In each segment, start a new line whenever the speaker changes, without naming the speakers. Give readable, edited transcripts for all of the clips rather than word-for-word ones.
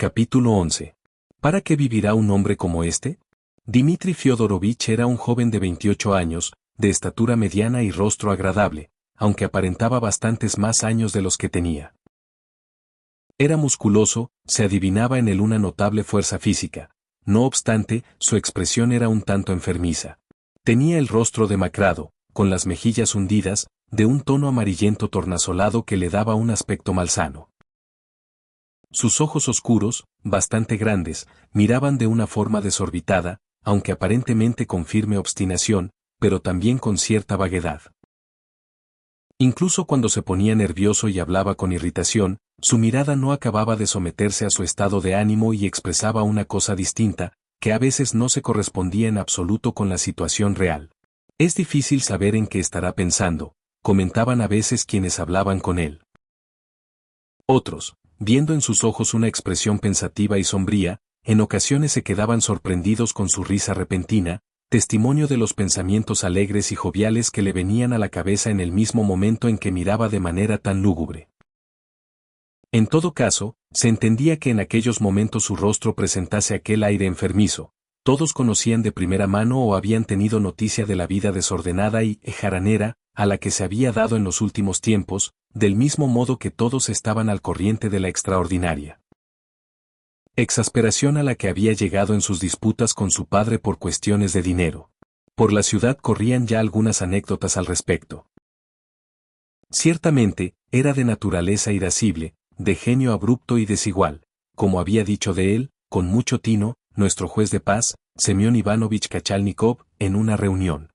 Capítulo 11. ¿Para qué vivirá un hombre como este? Dmitri Fyodorovich era un joven de 28 años, de estatura mediana y rostro agradable, aunque aparentaba bastantes más años de los que tenía. Era musculoso, se adivinaba en él una notable fuerza física. No obstante, su expresión era un tanto enfermiza. Tenía el rostro demacrado, con las mejillas hundidas, de un tono amarillento tornasolado que le daba un aspecto malsano. Sus ojos oscuros, bastante grandes, miraban de una forma desorbitada, aunque aparentemente con firme obstinación, pero también con cierta vaguedad. Incluso cuando se ponía nervioso y hablaba con irritación, su mirada no acababa de someterse a su estado de ánimo y expresaba una cosa distinta, que a veces no se correspondía en absoluto con la situación real. Es difícil saber en qué estará pensando, comentaban a veces quienes hablaban con él. Otros, viendo en sus ojos una expresión pensativa y sombría, en ocasiones se quedaban sorprendidos con su risa repentina, testimonio de los pensamientos alegres y joviales que le venían a la cabeza en el mismo momento en que miraba de manera tan lúgubre. En todo caso, se entendía que en aquellos momentos su rostro presentase aquel aire enfermizo. Todos conocían de primera mano o habían tenido noticia de la vida desordenada y jaranera, a la que se había dado en los últimos tiempos, del mismo modo que todos estaban al corriente de la extraordinaria exasperación a la que había llegado en sus disputas con su padre por cuestiones de dinero. Por la ciudad corrían ya algunas anécdotas al respecto. Ciertamente, era de naturaleza irascible, de genio abrupto y desigual, como había dicho de él, con mucho tino, nuestro juez de paz, Semyon Ivanovich Kachalnikov, en una reunión.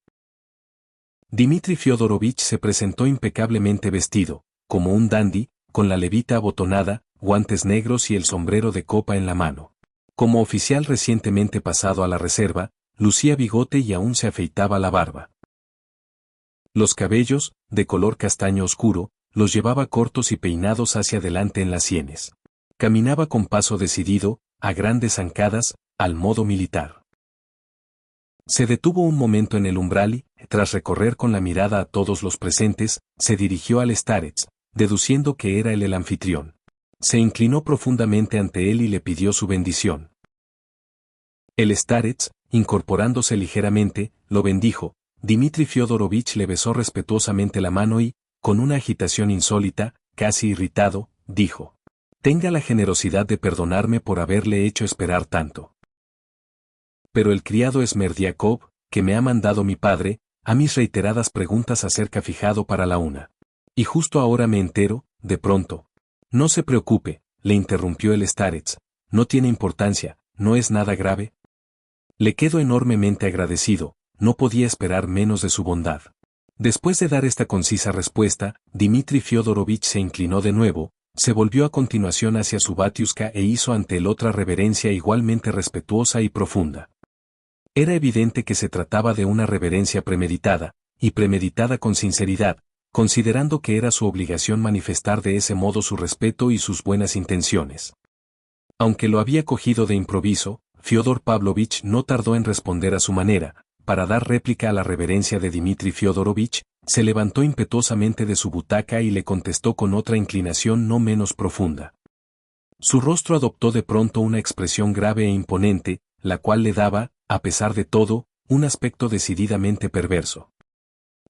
Dmitri Fyodorovich se presentó impecablemente vestido, como un dandy, con la levita abotonada, guantes negros y el sombrero de copa en la mano. Como oficial recientemente pasado a la reserva, lucía bigote y aún se afeitaba la barba. Los cabellos, de color castaño oscuro, los llevaba cortos y peinados hacia adelante en las sienes. Caminaba con paso decidido, a grandes zancadas, al modo militar. Se detuvo un momento en el umbral y, tras recorrer con la mirada a todos los presentes, se dirigió al starets, deduciendo que era él el anfitrión. Se inclinó profundamente ante él y le pidió su bendición. El starets, incorporándose ligeramente, lo bendijo. Dmitri Fyodorovich le besó respetuosamente la mano y, con una agitación insólita, casi irritado, dijo: «Tenga la generosidad de perdonarme por haberle hecho esperar tanto. Pero el criado Smerdiakov, que me ha mandado mi padre, a mis reiteradas preguntas acerca fijado para la 1. Y justo ahora me entero, de pronto». «No se preocupe», le interrumpió el starets, «no tiene importancia, no es nada grave». Le quedo enormemente agradecido, no podía esperar menos de su bondad. Después de dar esta concisa respuesta, Dmitri Fyodorovich se inclinó de nuevo, se volvió a continuación hacia su batiushka e hizo ante él otra reverencia igualmente respetuosa y profunda. Era evidente que se trataba de una reverencia premeditada, y premeditada con sinceridad, considerando que era su obligación manifestar de ese modo su respeto y sus buenas intenciones. Aunque lo había cogido de improviso, Fyodor Pavlovich no tardó en responder a su manera. Para dar réplica a la reverencia de Dmitri Fyodorovich, se levantó impetuosamente de su butaca y le contestó con otra inclinación no menos profunda. Su rostro adoptó de pronto una expresión grave e imponente, la cual le daba, a pesar de todo, un aspecto decididamente perverso.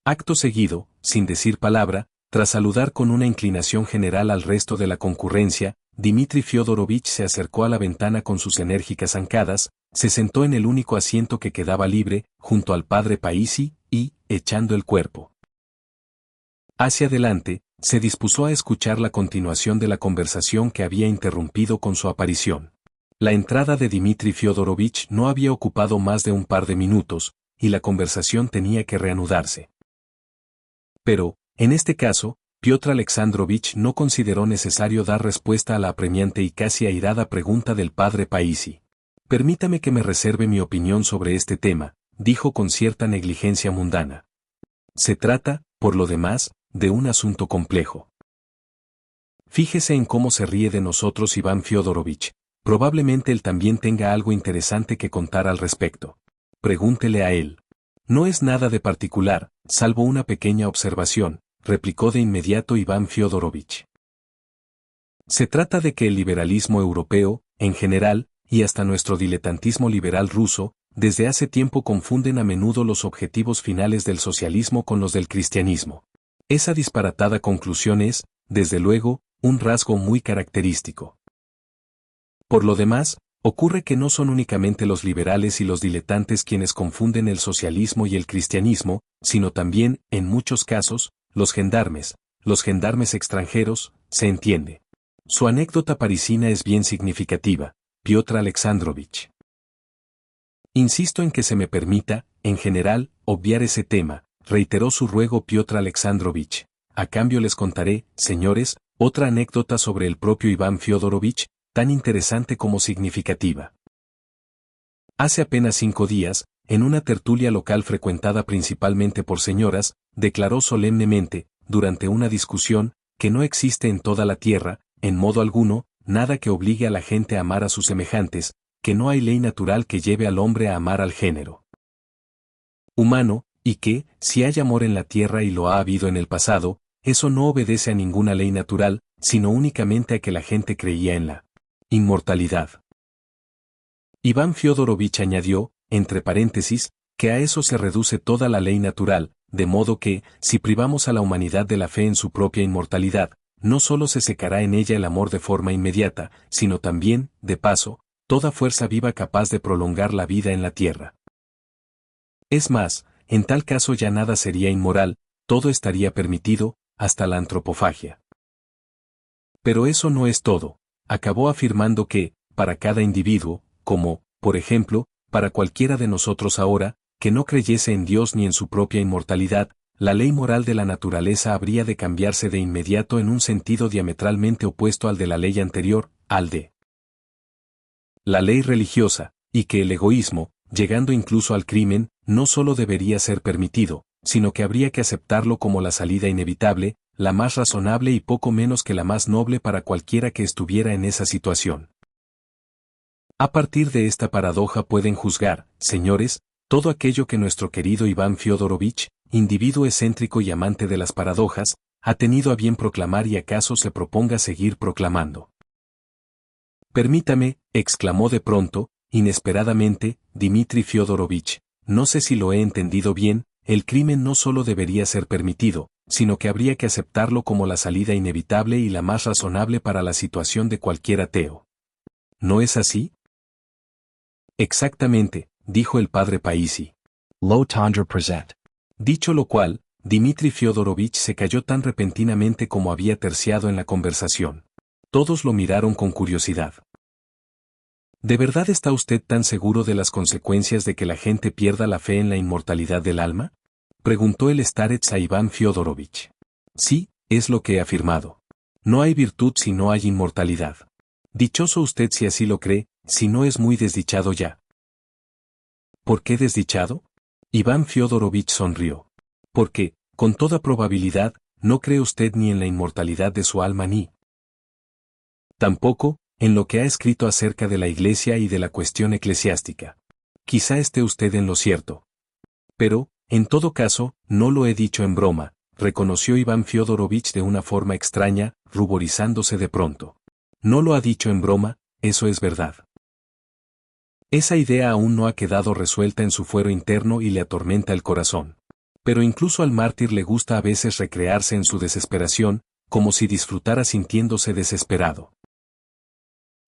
Acto seguido, sin decir palabra, tras saludar con una inclinación general al resto de la concurrencia, Dmitri Fyodorovich se acercó a la ventana con sus enérgicas zancadas, se sentó en el único asiento que quedaba libre, junto al padre Paísi, y, echando el cuerpo hacia adelante, se dispuso a escuchar la continuación de la conversación que había interrumpido con su aparición. La entrada de Dmitri Fyodorovich no había ocupado más de un par de minutos, y la conversación tenía que reanudarse. Pero, en este caso, Piotr Alexandrovich no consideró necesario dar respuesta a la apremiante y casi airada pregunta del padre Paísi. «Permítame que me reserve mi opinión sobre este tema», dijo con cierta negligencia mundana. «Se trata, por lo demás, de un asunto complejo. Fíjese en cómo se ríe de nosotros Iván Fyodorovich. Probablemente él también tenga algo interesante que contar al respecto. Pregúntele a él». «No es nada de particular, salvo una pequeña observación», replicó de inmediato Iván Fyodorovich. «Se trata de que el liberalismo europeo, en general, y hasta nuestro diletantismo liberal ruso, desde hace tiempo confunden a menudo los objetivos finales del socialismo con los del cristianismo. Esa disparatada conclusión es, desde luego, un rasgo muy característico. Por lo demás, ocurre que no son únicamente los liberales y los diletantes quienes confunden el socialismo y el cristianismo, sino también, en muchos casos, los gendarmes extranjeros, se entiende. Su anécdota parisina es bien significativa, Piotr Alexandrovich. Insisto en que se me permita, en general, obviar ese tema, reiteró su ruego Piotr Alexandrovich. A cambio les contaré, señores, otra anécdota sobre el propio Iván Fiodorovich, tan interesante como significativa. Hace apenas 5 días, en una tertulia local frecuentada principalmente por señoras, declaró solemnemente, durante una discusión, que no existe en toda la tierra, en modo alguno, nada que obligue a la gente a amar a sus semejantes, que no hay ley natural que lleve al hombre a amar al género humano, y que, si hay amor en la tierra y lo ha habido en el pasado, eso no obedece a ninguna ley natural, sino únicamente a que la gente creía en la inmortalidad. Iván Fiodorovich añadió, entre paréntesis, que a eso se reduce toda la ley natural, de modo que, si privamos a la humanidad de la fe en su propia inmortalidad, no solo se secará en ella el amor de forma inmediata, sino también, de paso, toda fuerza viva capaz de prolongar la vida en la tierra. Es más, en tal caso ya nada sería inmoral, todo estaría permitido, hasta la antropofagia. Pero eso no es todo. Acabó afirmando que, para cada individuo, como, por ejemplo, para cualquiera de nosotros ahora, que no creyese en Dios ni en su propia inmortalidad, la ley moral de la naturaleza habría de cambiarse de inmediato en un sentido diametralmente opuesto al de la ley anterior, al de la ley religiosa, y que el egoísmo, llegando incluso al crimen, no solo debería ser permitido, sino que habría que aceptarlo como la salida inevitable, la más razonable y poco menos que la más noble para cualquiera que estuviera en esa situación. A partir de esta paradoja pueden juzgar, señores, todo aquello que nuestro querido Iván Fiodorovich, individuo excéntrico y amante de las paradojas, ha tenido a bien proclamar y acaso se proponga seguir proclamando. Permítame, exclamó de pronto, inesperadamente, Dmitri Fiodorovich, no sé si lo he entendido bien, el crimen no solo debería ser permitido, sino que habría que aceptarlo como la salida inevitable y la más razonable para la situación de cualquier ateo. ¿No es así? Exactamente, dijo el padre Paisi.
Lo tendre present.
Dicho lo cual, Dmitri Fiodorovich se calló tan repentinamente como había terciado en la conversación. Todos lo miraron con curiosidad. ¿De verdad está usted tan seguro de las consecuencias de que la gente pierda la fe en la inmortalidad del alma? Preguntó el starets a Iván Fiodorovich. Sí, es lo que he afirmado. No hay virtud si no hay inmortalidad. Dichoso usted si así lo cree, si no es muy desdichado ya. ¿Por qué desdichado? Iván Fiodorovich sonrió. Porque, con toda probabilidad, no cree usted ni en la inmortalidad de su alma ni tampoco, en lo que ha escrito acerca de la Iglesia y de la cuestión eclesiástica. Quizá esté usted en lo cierto. Pero, en todo caso, no lo he dicho en broma, reconoció Iván Fiodorovich de una forma extraña, ruborizándose de pronto. No lo ha dicho en broma, eso es verdad. Esa idea aún no ha quedado resuelta en su fuero interno y le atormenta el corazón. Pero incluso al mártir le gusta a veces recrearse en su desesperación, como si disfrutara sintiéndose desesperado.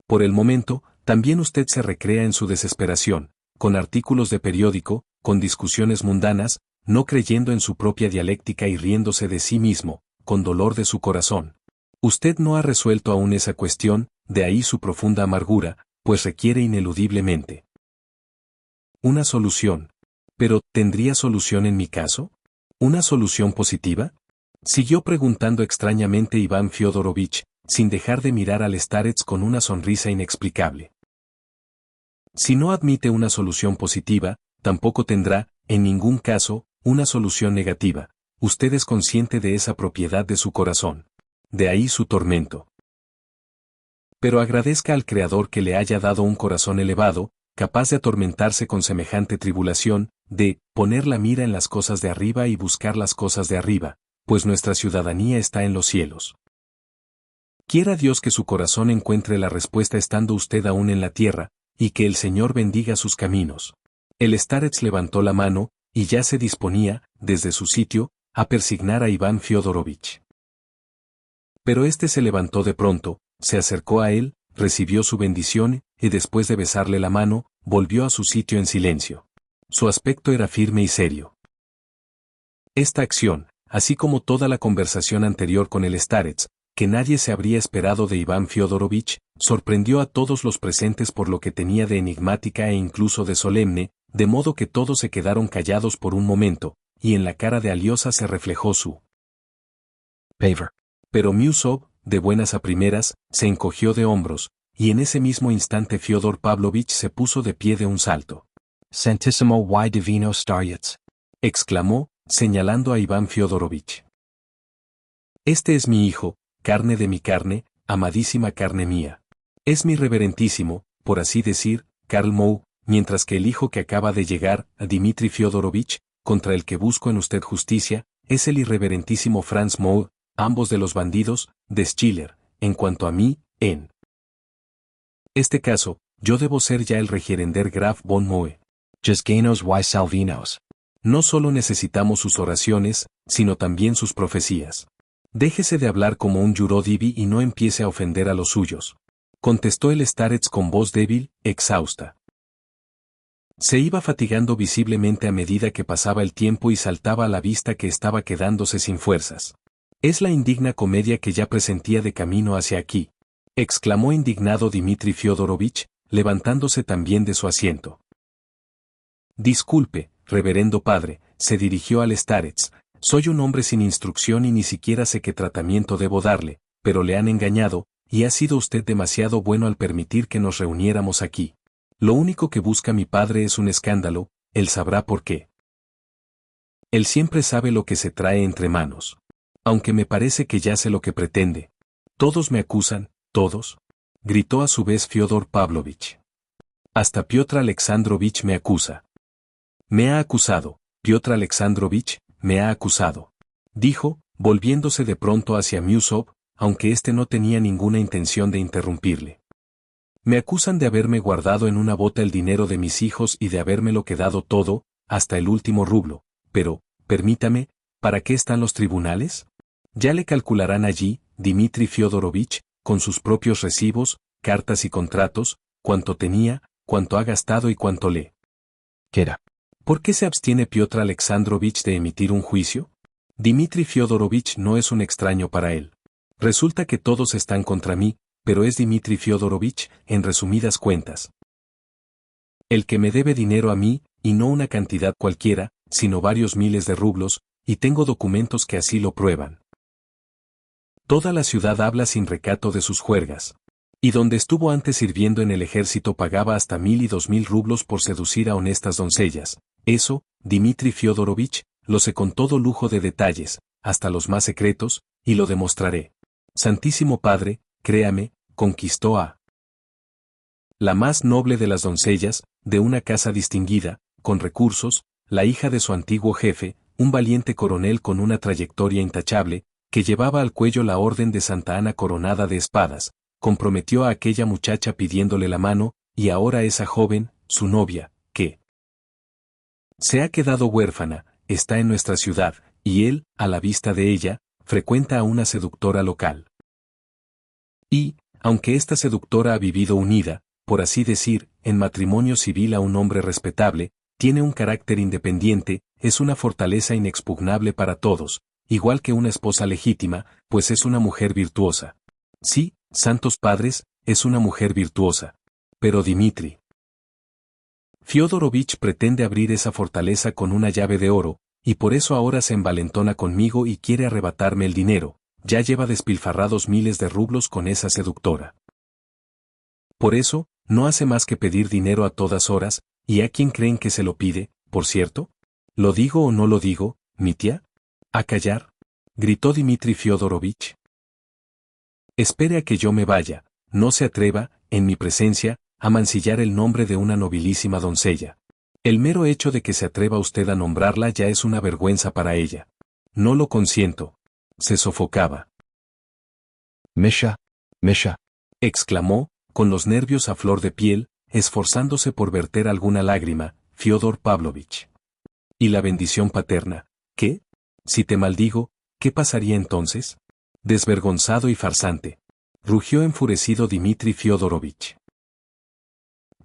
Por el momento, también usted se recrea en su desesperación, con artículos de periódico, con discusiones mundanas, no creyendo en su propia dialéctica y riéndose de sí mismo, con dolor de su corazón. Usted no ha resuelto aún esa cuestión, de ahí su profunda amargura, pues requiere ineludiblemente una solución. Pero, ¿tendría solución en mi caso? ¿Una solución positiva? Siguió preguntando extrañamente Iván Fiodorovich, sin dejar de mirar al starets con una sonrisa inexplicable. Si no admite una solución positiva, tampoco tendrá, en ningún caso, una solución negativa. Usted es consciente de esa propiedad de su corazón. De ahí su tormento. Pero agradezca al Creador que le haya dado un corazón elevado, capaz de atormentarse con semejante tribulación, de poner la mira en las cosas de arriba y buscar las cosas de arriba, pues nuestra ciudadanía está en los cielos. Quiera Dios que su corazón encuentre la respuesta estando usted aún en la tierra, y que el Señor bendiga sus caminos. El starets levantó la mano, y ya se disponía, desde su sitio, a persignar a Iván Fiodorovich. Pero éste se levantó de pronto, se acercó a él, recibió su bendición, y después de besarle la mano, volvió a su sitio en silencio. Su aspecto era firme y serio. Esta acción, así como toda la conversación anterior con el starets, que nadie se habría esperado de Iván Fiodorovich, sorprendió a todos los presentes por lo que tenía de enigmática e incluso de solemne, de modo que todos se quedaron callados por un momento, y en la cara de Aliosa se reflejó su
favor.
Pero Miusov, de buenas a primeras, se encogió de hombros, y en ese mismo instante Fyodor Pavlovich se puso de pie de un salto.
Santissimo y divino starets,
exclamó, señalando a Iván Fiodorovich. Este es mi hijo, carne de mi carne, amadísima carne mía. Es mi reverentísimo, por así decir, Karl Moe, mientras que el hijo que acaba de llegar, Dmitri Fyodorovich, contra el que busco en usted justicia, es el irreverentísimo Franz Moe, ambos de los bandidos, de Schiller. En cuanto a mí, en este caso, yo debo ser ya el regierender Graf von Moe.
Juzganos y Salvinos.
No solo necesitamos sus oraciones, sino también sus profecías. Déjese de hablar como un Yurodivi y no empiece a ofender a los suyos. Contestó el starets con voz débil, exhausta. Se iba fatigando visiblemente a medida que pasaba el tiempo y saltaba a la vista que estaba quedándose sin fuerzas. Es la indigna comedia que ya presentía de camino hacia aquí, exclamó indignado Dmitri Fyodorovich, levantándose también de su asiento. Disculpe, reverendo padre, se dirigió al starets, soy un hombre sin instrucción y ni siquiera sé qué tratamiento debo darle, pero le han engañado, y ha sido usted demasiado bueno al permitir que nos reuniéramos aquí. Lo único que busca mi padre es un escándalo, él sabrá por qué. Él siempre sabe lo que se trae entre manos. Aunque me parece que ya sé lo que pretende. Todos me acusan, todos, gritó a su vez Fyodor Pavlovich. Hasta Piotr Alexandrovich me acusa. Me ha acusado, Piotr Alexandrovich, me ha acusado, dijo, volviéndose de pronto hacia Miusov, aunque éste no tenía ninguna intención de interrumpirle. Me acusan de haberme guardado en una bota el dinero de mis hijos y de habérmelo quedado todo, hasta el último rublo, pero, permítame, ¿para qué están los tribunales? Ya le calcularán allí, Dmitri Fyodorovich, con sus propios recibos, cartas y contratos, cuánto tenía, cuánto ha gastado y cuánto le
queda.
¿Por qué se abstiene Piotr Alexandrovich de emitir un juicio? Dmitri Fyodorovich no es un extraño para él. Resulta que todos están contra mí, pero es Dmitri Fyodorovich, en resumidas cuentas, el que me debe dinero a mí, y no una cantidad cualquiera, sino varios miles de rublos, y tengo documentos que así lo prueban. Toda la ciudad habla sin recato de sus juergas. Y donde estuvo antes sirviendo en el ejército pagaba hasta 1.000 y 2.000 rublos por seducir a honestas doncellas. Eso, Dmitri Fyodorovich, lo sé con todo lujo de detalles, hasta los más secretos, y lo demostraré. Santísimo Padre, créame, conquistó a la más noble de las doncellas, de una casa distinguida, con recursos, la hija de su antiguo jefe, un valiente coronel con una trayectoria intachable, que llevaba al cuello la orden de Santa Ana coronada de espadas, comprometió a aquella muchacha pidiéndole la mano, y ahora esa joven, su novia, que se ha quedado huérfana, está en nuestra ciudad, y él, a la vista de ella, frecuenta a una seductora local. Y, aunque esta seductora ha vivido unida, por así decir, en matrimonio civil a un hombre respetable, tiene un carácter independiente, es una fortaleza inexpugnable para todos, igual que una esposa legítima, pues es una mujer virtuosa. Sí, santos padres, es una mujer virtuosa. Pero Dmitri Fyodorovich pretende abrir esa fortaleza con una llave de oro, y por eso ahora se envalentona conmigo y quiere arrebatarme el dinero, ya lleva despilfarrados miles de rublos con esa seductora. Por eso, no hace más que pedir dinero a todas horas, ¿y a quién creen que se lo pide, por cierto? ¿Lo digo o no lo digo, Mitya? ¿A callar? Gritó Dmitri Fyodorovich. Espere a que yo me vaya, no se atreva, en mi presencia, a mancillar el nombre de una nobilísima doncella. El mero hecho de que se atreva usted a nombrarla ya es una vergüenza para ella. No lo consiento. Se sofocaba.
Misha, Misha.
exclamó, con los nervios a flor de piel, esforzándose por verter alguna lágrima, Fyodor Pavlovich. ¿Y la bendición paterna? ¿Qué? Si te maldigo, ¿qué pasaría entonces? Desvergonzado y farsante. Rugió enfurecido Dmitri Fyodorovich.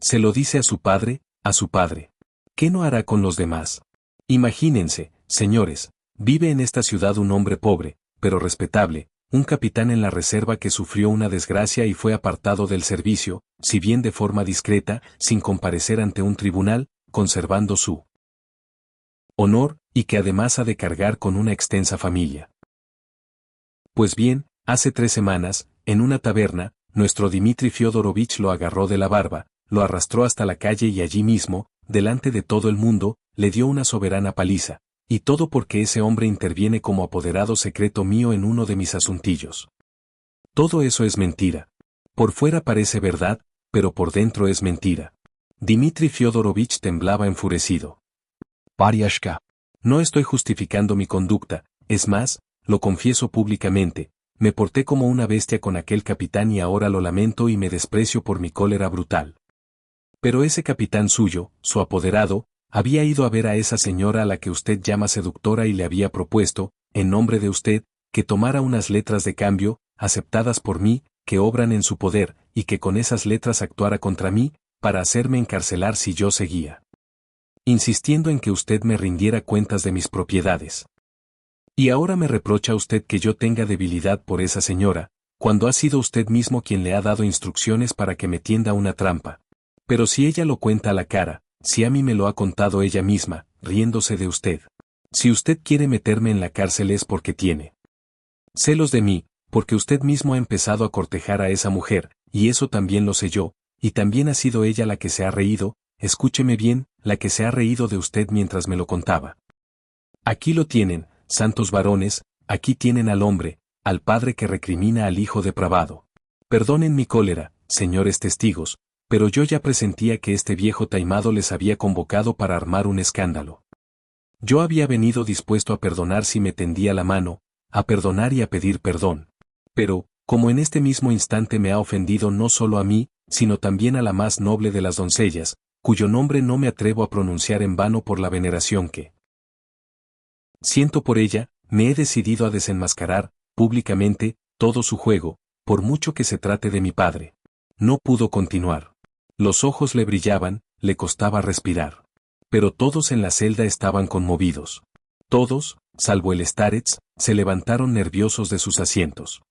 Se lo dice a su padre, a su padre. ¿Qué no hará con los demás? Imagínense, señores, vive en esta ciudad un hombre pobre, pero respetable, un capitán en la reserva que sufrió una desgracia y fue apartado del servicio, si bien de forma discreta, sin comparecer ante un tribunal, conservando su honor, y que además ha de cargar con una extensa familia. Pues bien, hace 3 semanas, en una taberna, nuestro Dmitri Fyodorovich lo agarró de la barba, lo arrastró hasta la calle y allí mismo, delante de todo el mundo, le dio una soberana paliza, y todo porque ese hombre interviene como apoderado secreto mío en uno de mis asuntillos. Todo eso es mentira. Por fuera parece verdad, pero por dentro es mentira. Dmitri Fyodorovich temblaba enfurecido.
Baryashka.
No estoy justificando mi conducta, es más, lo confieso públicamente, me porté como una bestia con aquel capitán y ahora lo lamento y me desprecio por mi cólera brutal. Pero ese capitán suyo, su apoderado, había ido a ver a esa señora a la que usted llama seductora y le había propuesto, en nombre de usted, que tomara unas letras de cambio, aceptadas por mí, que obran en su poder, y que con esas letras actuara contra mí, para hacerme encarcelar si yo seguía insistiendo en que usted me rindiera cuentas de mis propiedades. Y ahora me reprocha usted que yo tenga debilidad por esa señora, cuando ha sido usted mismo quien le ha dado instrucciones para que me tienda una trampa. Pero si ella lo cuenta a la cara, si a mí me lo ha contado ella misma, riéndose de usted. Si usted quiere meterme en la cárcel es porque tiene celos de mí, porque usted mismo ha empezado a cortejar a esa mujer, y eso también lo sé yo, y también ha sido ella la que se ha reído, escúcheme bien, la que se ha reído de usted mientras me lo contaba. Aquí lo tienen, santos varones, aquí tienen al hombre, al padre que recrimina al hijo depravado. Perdonen mi cólera, señores testigos, pero yo ya presentía que este viejo taimado les había convocado para armar un escándalo. Yo había venido dispuesto a perdonar si me tendía la mano, a perdonar y a pedir perdón. Pero, como en este mismo instante me ha ofendido no solo a mí, sino también a la más noble de las doncellas, cuyo nombre no me atrevo a pronunciar en vano por la veneración que siento por ella, me he decidido a desenmascarar, públicamente, todo su juego, por mucho que se trate de mi padre. No pudo continuar. Los ojos le brillaban, le costaba respirar. Pero todos en la celda estaban conmovidos. Todos, salvo el starets, se levantaron nerviosos de sus asientos.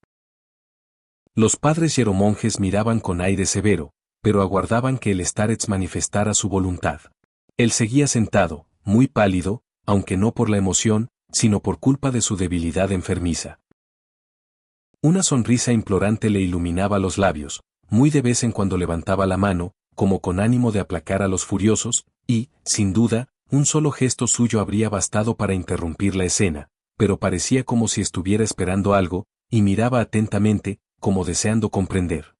Los padres hieromonjes miraban con aire severo, pero aguardaban que el starets manifestara su voluntad. Él seguía sentado, muy pálido, aunque no por la emoción, sino por culpa de su debilidad enfermiza. Una sonrisa implorante le iluminaba los labios, muy de vez en cuando levantaba la mano, como con ánimo de aplacar a los furiosos, y, sin duda, un solo gesto suyo habría bastado para interrumpir la escena, pero parecía como si estuviera esperando algo, y miraba atentamente, como deseando comprender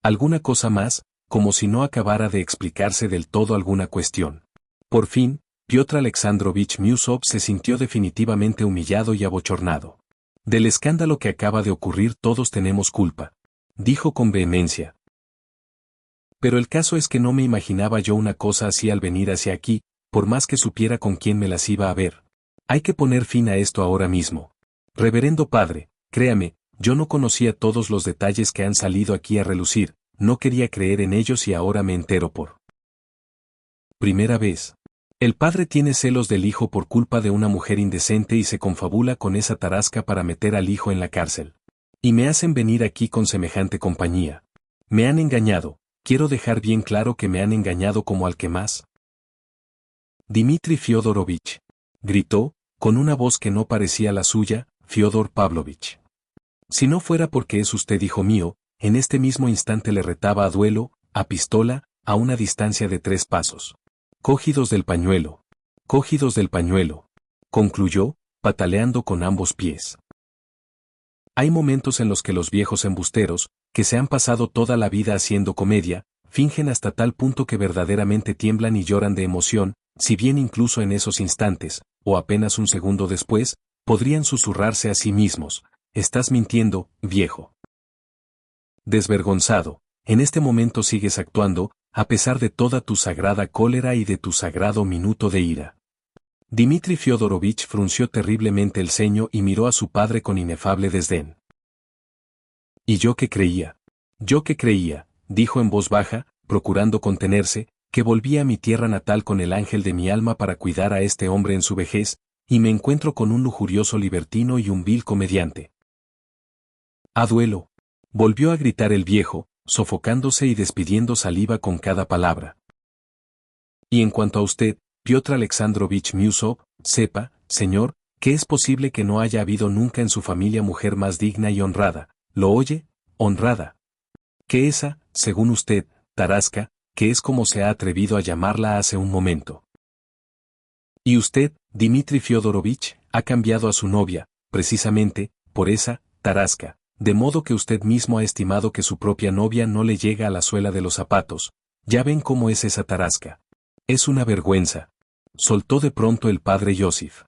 alguna cosa más, como si no acabara de explicarse del todo alguna cuestión. Por fin, Piotr Alexandrovich Miusov se sintió definitivamente humillado y abochornado. Del escándalo que acaba de ocurrir todos tenemos culpa, dijo con vehemencia. Pero el caso es que no me imaginaba yo una cosa así al venir hacia aquí, por más que supiera con quién me las iba a ver. Hay que poner fin a esto ahora mismo. Reverendo padre, créame, yo no conocía todos los detalles que han salido aquí a relucir, no quería creer en ellos y ahora me entero por primera vez. El padre tiene celos del hijo por culpa de una mujer indecente y se confabula con esa tarasca para meter al hijo en la cárcel. Y me hacen venir aquí con semejante compañía. Me han engañado, quiero dejar bien claro que me han engañado como al que más. Dmitri Fyodorovich, gritó, con una voz que no parecía la suya, Fyodor Pavlovich. Si no fuera porque es usted hijo mío, en este mismo instante le retaba a duelo, a pistola, a una distancia de 3 pasos. Cogidos del pañuelo, concluyó, pataleando con ambos pies. Hay momentos en los que los viejos embusteros, que se han pasado toda la vida haciendo comedia, fingen hasta tal punto que verdaderamente tiemblan y lloran de emoción, si bien incluso en esos instantes, o apenas un segundo después, podrían susurrarse a sí mismos: «Estás mintiendo, viejo». Desvergonzado, en este momento sigues actuando, a pesar de toda tu sagrada cólera y de tu sagrado minuto de ira. Dmitri Fyodorovich frunció terriblemente el ceño y miró a su padre con inefable desdén. ¿Y yo qué creía? Yo qué creía, dijo en voz baja, procurando contenerse, que volvía a mi tierra natal con el ángel de mi alma para cuidar a este hombre en su vejez, y me encuentro con un lujurioso libertino y un vil comediante. ¡A duelo! Volvió a gritar el viejo, sofocándose y despidiendo saliva con cada palabra. Y en cuanto a usted, Piotr Alexandrovich Miusov, sepa, señor, que es posible que no haya habido nunca en su familia mujer más digna y honrada, ¿lo oye? Honrada. Que esa, según usted, Tarasca, que es como se ha atrevido a llamarla hace un momento. Y usted, Dmitri Fyodorovich, ha cambiado a su novia, precisamente, por esa, Tarasca, de modo que usted mismo ha estimado que su propia novia no le llega a la suela de los zapatos. Ya ven cómo es esa Tarasca. Es una vergüenza. Soltó de pronto el padre Yosif.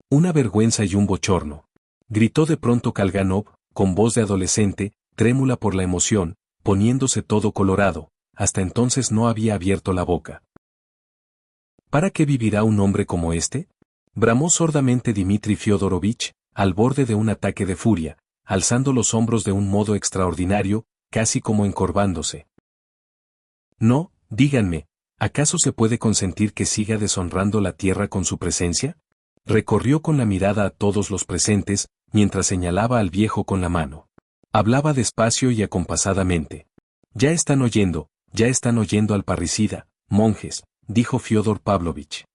Una vergüenza y un bochorno. Gritó de pronto Kalganov, con voz de adolescente, trémula por la emoción, poniéndose todo colorado. Hasta entonces no había abierto la boca. ¿Para qué vivirá un hombre como este? Bramó sordamente Dmitri Fyodorovich, al borde de un ataque de furia, alzando los hombros de un modo extraordinario, casi como encorvándose. No, díganme, ¿acaso se puede consentir que siga deshonrando la tierra con su presencia? Recorrió con la mirada a todos los presentes, mientras señalaba al viejo con la mano. Hablaba despacio y acompasadamente. Ya están oyendo al parricida, monjes, dijo Fyodor Pavlovich.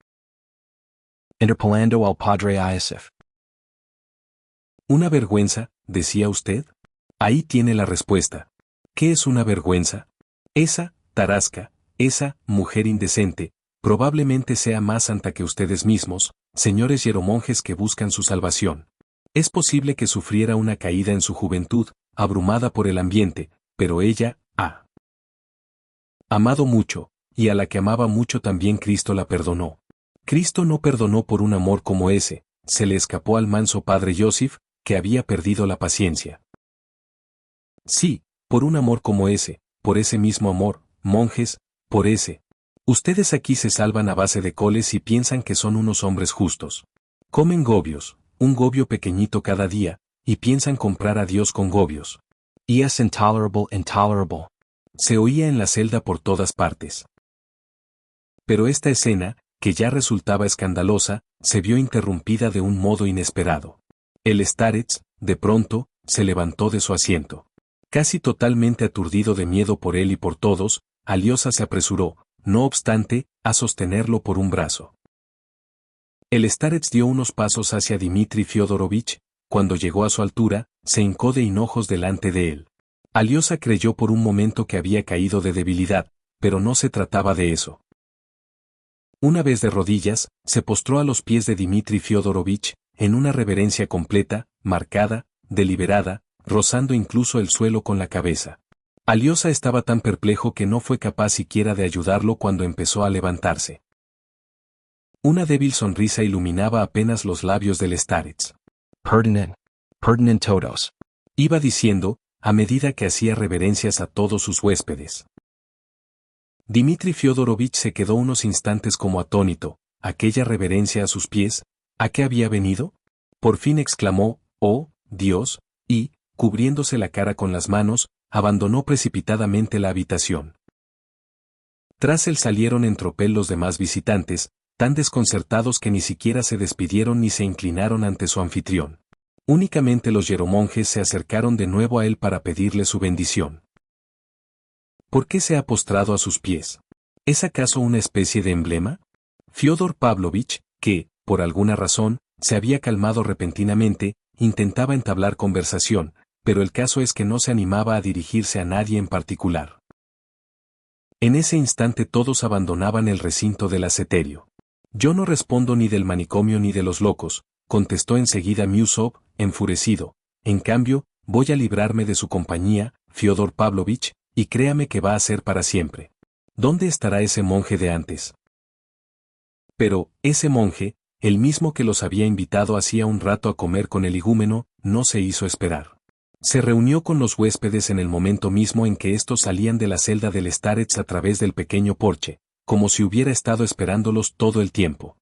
Interpolando al padre Iosif.
¿Una vergüenza, decía usted? Ahí tiene la respuesta. ¿Qué es una vergüenza? Esa, Tarasca, esa, mujer indecente, probablemente sea más santa que ustedes mismos, señores hieromonjes que buscan su salvación. Es posible que sufriera una caída en su juventud, abrumada por el ambiente, pero ella, ha amado mucho, y a la que amaba mucho también Cristo la perdonó. Cristo no perdonó por un amor como ese, se le escapó al manso padre Yosif, que había perdido la paciencia. Sí, por un amor como ese, por ese mismo amor, monjes, por ese. Ustedes aquí se salvan a base de coles y piensan que son unos hombres justos. Comen gobios, un gobio pequeñito cada día, y piensan comprar a Dios con gobios.
Y es intolerable.
Se oía en la celda por todas partes. Pero esta escena, que ya resultaba escandalosa, se vio interrumpida de un modo inesperado. El starets, de pronto, se levantó de su asiento. Casi totalmente aturdido de miedo por él y por todos, Aliosa se apresuró, no obstante, a sostenerlo por un brazo. El starets dio unos pasos hacia Dmitri Fyodorovich, cuando llegó a su altura, se hincó de hinojos delante de él. Aliosa creyó por un momento que había caído de debilidad, pero no se trataba de eso. Una vez de rodillas, se postró a los pies de Dmitri Fyodorovich, en una reverencia completa, marcada, deliberada, rozando incluso el suelo con la cabeza. Aliosa estaba tan perplejo que no fue capaz siquiera de ayudarlo cuando empezó a levantarse. Una débil sonrisa iluminaba apenas los labios del starets.
Pertinent todos.
Iba diciendo, a medida que hacía reverencias a todos sus huéspedes. Dmitri Fyodorovich se quedó unos instantes como atónito. ¿Aquella reverencia a sus pies? ¿A qué había venido? Por fin exclamó, «Oh, Dios», y, cubriéndose la cara con las manos, abandonó precipitadamente la habitación. Tras él salieron en tropel los demás visitantes, tan desconcertados que ni siquiera se despidieron ni se inclinaron ante su anfitrión. Únicamente los hieromonjes se acercaron de nuevo a él para pedirle su bendición. ¿Por qué se ha postrado a sus pies? ¿Es acaso una especie de emblema? Fyodor Pavlovich, que, por alguna razón, se había calmado repentinamente, intentaba entablar conversación, pero el caso es que no se animaba a dirigirse a nadie en particular. En ese instante todos abandonaban el recinto del asceterio. Yo no respondo ni del manicomio ni de los locos, contestó enseguida Miusov, enfurecido. En cambio, voy a librarme de su compañía, Fyodor Pavlovich, y créame que va a ser para siempre. ¿Dónde estará ese monje de antes? Pero, ese monje, el mismo que los había invitado hacía un rato a comer con el igúmeno, no se hizo esperar. Se reunió con los huéspedes en el momento mismo en que estos salían de la celda del Starets a través del pequeño porche, como si hubiera estado esperándolos todo el tiempo.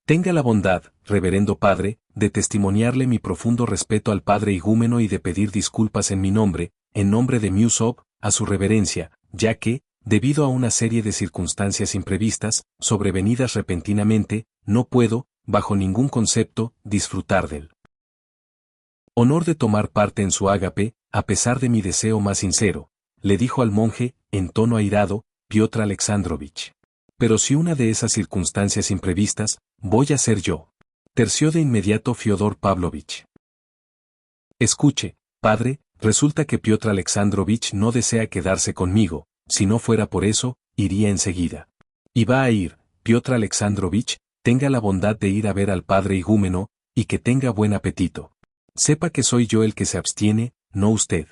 Tenga la bondad, reverendo padre, de testimoniarle mi profundo respeto al padre igúmeno y de pedir disculpas en mi nombre, en nombre de Musop, a su reverencia, ya que, debido a una serie de circunstancias imprevistas, sobrevenidas repentinamente, no puedo, bajo ningún concepto, disfrutar del honor de tomar parte en su ágape, a pesar de mi deseo más sincero, le dijo al monje, en tono airado, Piotr Alexandrovich. Pero si una de esas circunstancias imprevistas, voy a ser yo. Terció de inmediato Fyodor Pavlovich. Escuche, padre, resulta que Piotr Alexandrovich no desea quedarse conmigo, si no fuera por eso, iría enseguida. Y va a ir, Piotr Alexandrovich, tenga la bondad de ir a ver al padre igúmeno, y que tenga buen apetito. Sepa que soy yo el que se abstiene, no usted.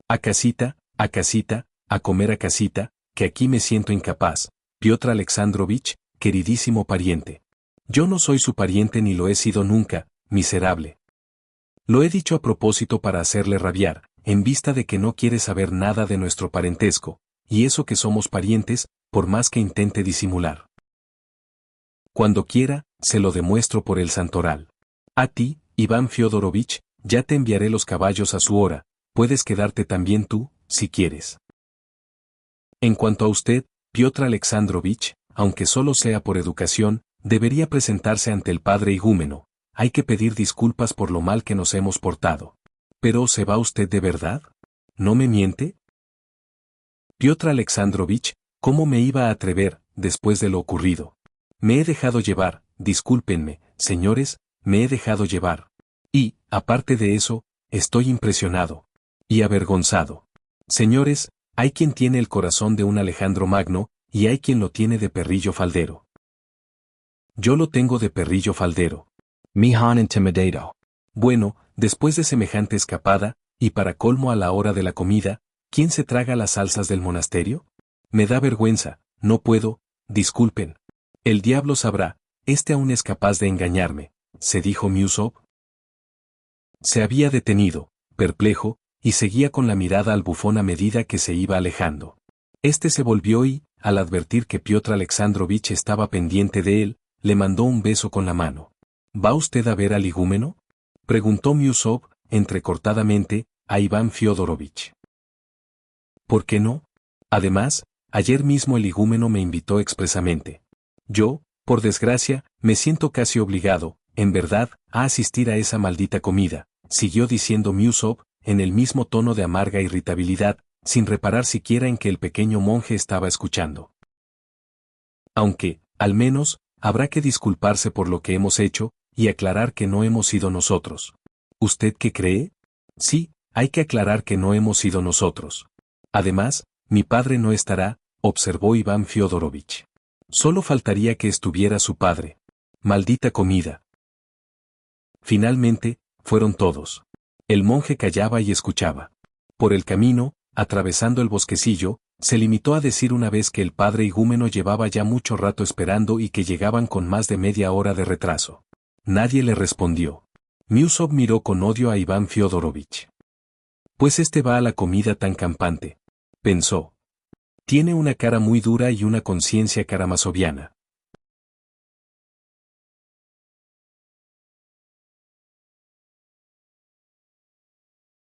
A casita, a comer a casita, que aquí me siento incapaz, Piotr Alexandrovich, queridísimo pariente. Yo no soy su pariente ni lo he sido nunca, miserable. Lo he dicho a propósito para hacerle rabiar, en vista de que no quiere saber nada de nuestro parentesco, y eso que somos parientes, por más que intente disimular. Cuando quiera, se lo demuestro por el santoral. A ti, Iván Fyodorovich, ya te enviaré los caballos a su hora, puedes quedarte también tú, si quieres. En cuanto a usted, Piotr Alexandrovich, aunque solo sea por educación, debería presentarse ante el padre igúmeno, hay que pedir disculpas por lo mal que nos hemos portado. ¿Pero se va usted de verdad? ¿No me miente? Piotr Alexandrovich, ¿cómo me iba a atrever, después de lo ocurrido? Me he dejado llevar, discúlpenme, señores, me he dejado llevar. Y, aparte de eso, estoy impresionado. Y avergonzado. Señores, hay quien tiene el corazón de un Alejandro Magno, y hay quien lo tiene de perrillo faldero. Yo lo tengo de perrillo faldero.
Mihan intimidado.
Bueno, después de semejante escapada, y para colmo a la hora de la comida, ¿quién se traga las salsas del monasterio? Me da vergüenza, no puedo, disculpen. El diablo sabrá, este aún es capaz de engañarme, se dijo Musop. Se había detenido, perplejo, y seguía con la mirada al bufón a medida que se iba alejando. Este se volvió y, al advertir que Piotr Alexandrovich estaba pendiente de él, le mandó un beso con la mano. ¿Va usted a ver al igúmeno?, preguntó Musop, entrecortadamente, a Iván Fyodorovich. ¿Por qué no? Además, ayer mismo el igúmeno me invitó expresamente. Yo, por desgracia, me siento casi obligado, en verdad, a asistir a esa maldita comida, siguió diciendo Musop, en el mismo tono de amarga irritabilidad, sin reparar siquiera en que el pequeño monje estaba escuchando. Aunque, al menos, habrá que disculparse por lo que hemos hecho, y aclarar que no hemos sido nosotros. ¿Usted qué cree? Sí, hay que aclarar que no hemos sido nosotros. Además, mi padre no estará, observó Iván Fyodorovich. Solo faltaría que estuviera su padre. Maldita comida. Finalmente, fueron todos. El monje callaba y escuchaba. Por el camino, atravesando el bosquecillo, se limitó a decir una vez que el padre igúmeno llevaba ya mucho rato esperando y que llegaban con más de media hora de retraso. Nadie le respondió. Musop miró con odio a Iván Fyodorovich. Pues este va a la comida tan campante, pensó. Tiene una cara muy dura y una conciencia karamazoviana.